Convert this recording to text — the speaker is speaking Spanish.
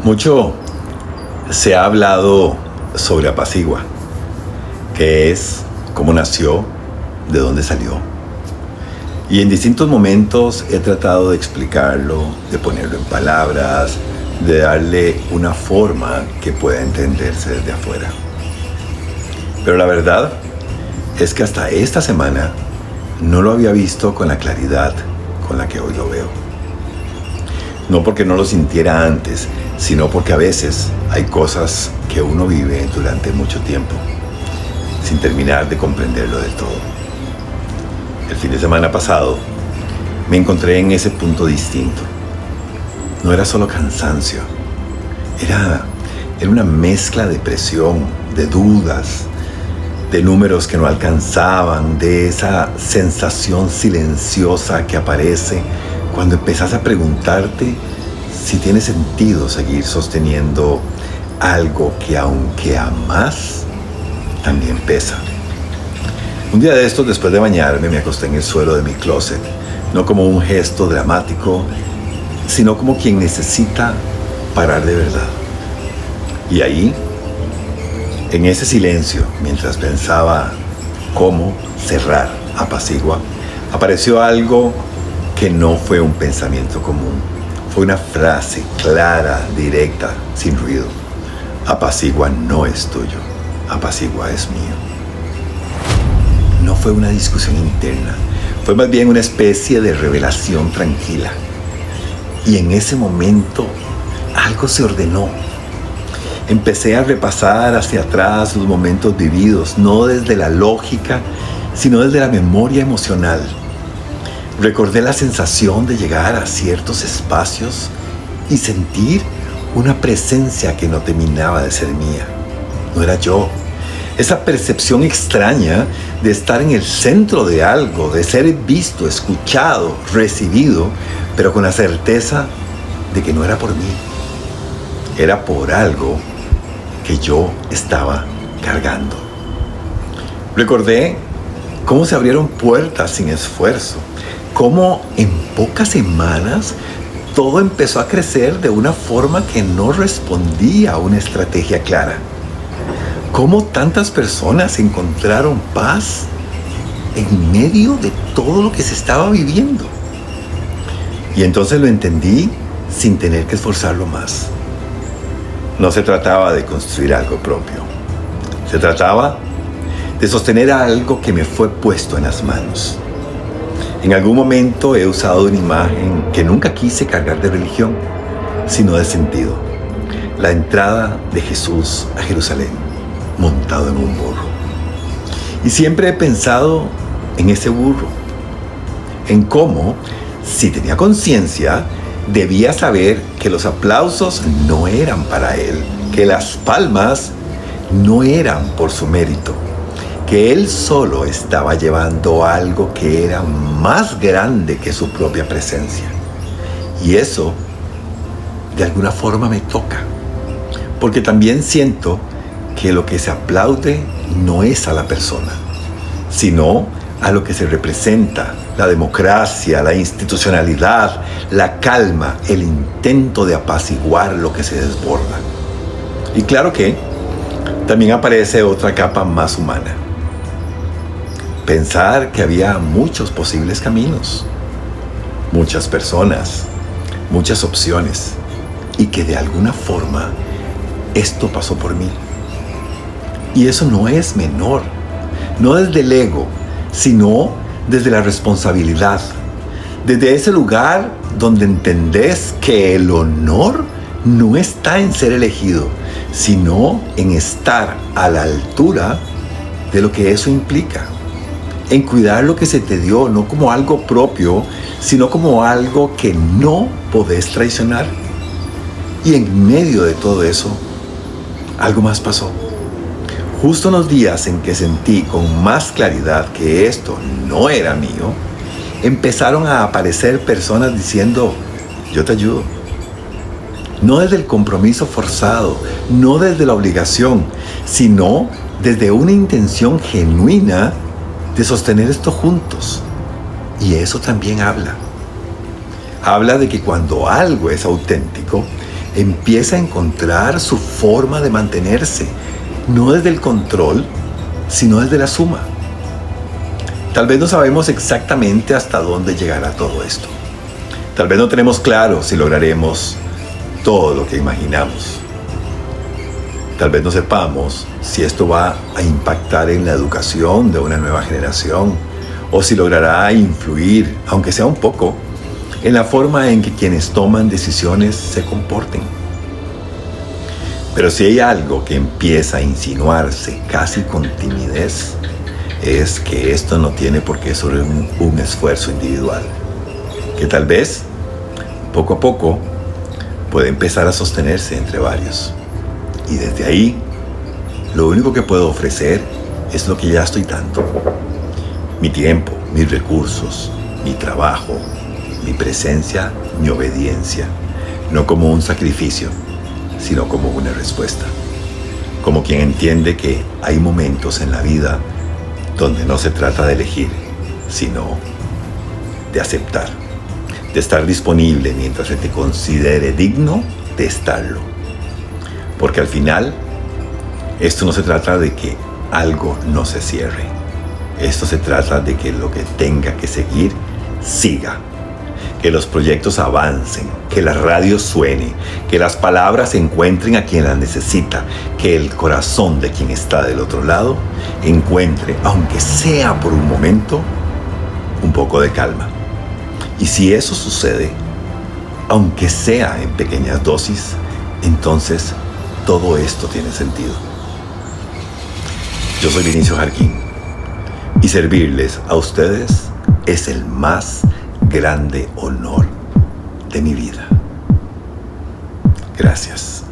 Mucho se ha hablado sobre Apacigua, qué es, cómo nació, de dónde salió. Y en distintos momentos he tratado de explicarlo, de ponerlo en palabras, de darle una forma que pueda entenderse desde afuera. Pero la verdad es que hasta esta semana no lo había visto con la claridad con la que hoy lo veo. No porque no lo sintiera antes, sino porque a veces hay cosas que uno vive durante mucho tiempo, sin terminar de comprenderlo del todo. El fin de semana pasado me encontré en ese punto distinto. No era solo cansancio, era una mezcla de presión, de dudas, de números que no alcanzaban, de esa sensación silenciosa que aparece cuando empezás a preguntarte si tiene sentido seguir sosteniendo algo que, aunque amás, también pesa. Un día de estos, después de bañarme, me acosté en el suelo de mi closet, no como un gesto dramático, sino como quien necesita parar de verdad. Y ahí, en ese silencio, mientras pensaba cómo cerrar Apacigua, apareció algo que no fue un pensamiento común. Fue una frase clara, directa, sin ruido. Apacigua no es tuyo, Apacigua es mío. No fue una discusión interna, fue más bien una especie de revelación tranquila. Y en ese momento algo se ordenó. Empecé a repasar hacia atrás los momentos vividos, no desde la lógica, sino desde la memoria emocional. Recordé la sensación de llegar a ciertos espacios y sentir una presencia que no terminaba de ser mía. No era yo. Esa percepción extraña de estar en el centro de algo, de ser visto, escuchado, recibido, pero con la certeza de que no era por mí. Era por algo que yo estaba cargando. Recordé cómo se abrieron puertas sin esfuerzo, cómo en pocas semanas todo empezó a crecer de una forma que no respondía a una estrategia clara. Cómo tantas personas encontraron paz en medio de todo lo que se estaba viviendo. Y entonces lo entendí sin tener que esforzarlo más. No se trataba de construir algo propio. Se trataba de sostener algo que me fue puesto en las manos. En algún momento he usado una imagen que nunca quise cargar de religión, sino de sentido. La entrada de Jesús a Jerusalén, montado en un burro. Y siempre he pensado en ese burro, en cómo, si tenía conciencia, debía saber que los aplausos no eran para él, que las palmas no eran por su mérito, que él solo estaba llevando algo que era más grande que su propia presencia. Y eso, de alguna forma, me toca, porque también siento que lo que se aplaude no es a la persona, sino a lo que se representa, la democracia, la institucionalidad, la calma, el intento de apaciguar lo que se desborda. Y claro que también aparece otra capa más humana. Pensar que había muchos posibles caminos, muchas personas, muchas opciones, y que de alguna forma esto pasó por mí. Y eso no es menor, no desde el ego, sino desde la responsabilidad, desde ese lugar donde entendés que el honor no está en ser elegido, sino en estar a la altura de lo que eso implica, en cuidar lo que se te dio, no como algo propio, sino como algo que no podés traicionar. Y en medio de todo eso, algo más pasó. Justo en los días en que sentí con más claridad que esto no era mío, empezaron a aparecer personas diciendo, yo te ayudo. No desde el compromiso forzado, no desde la obligación, sino desde una intención genuina de sostener esto juntos. Y eso también habla de que cuando algo es auténtico, empieza a encontrar su forma de mantenerse, no desde el control, sino desde la suma. Tal vez no sabemos exactamente hasta dónde llegará todo esto. Tal vez no tenemos claro si lograremos todo lo que imaginamos. Tal vez no sepamos si esto va a impactar en la educación de una nueva generación o si logrará influir, aunque sea un poco, en la forma en que quienes toman decisiones se comporten. Pero si hay algo que empieza a insinuarse casi con timidez, es que esto no tiene por qué ser un esfuerzo individual, que tal vez, poco a poco, puede empezar a sostenerse entre varios. Y desde ahí, lo único que puedo ofrecer es lo que ya estoy dando. Mi tiempo, mis recursos, mi trabajo, mi presencia, mi obediencia. No como un sacrificio, sino como una respuesta. Como quien entiende que hay momentos en la vida donde no se trata de elegir, sino de aceptar. De estar disponible mientras se te considere digno de estarlo. Porque al final, esto no se trata de que algo no se cierre. Esto se trata de que lo que tenga que seguir, siga. Que los proyectos avancen, que la radio suene, que las palabras encuentren a quien las necesita, que el corazón de quien está del otro lado encuentre, aunque sea por un momento, un poco de calma. Y si eso sucede, aunque sea en pequeñas dosis, entonces todo esto tiene sentido. Yo soy Vinicio Jarquín y servirles a ustedes es el más grande honor de mi vida. Gracias.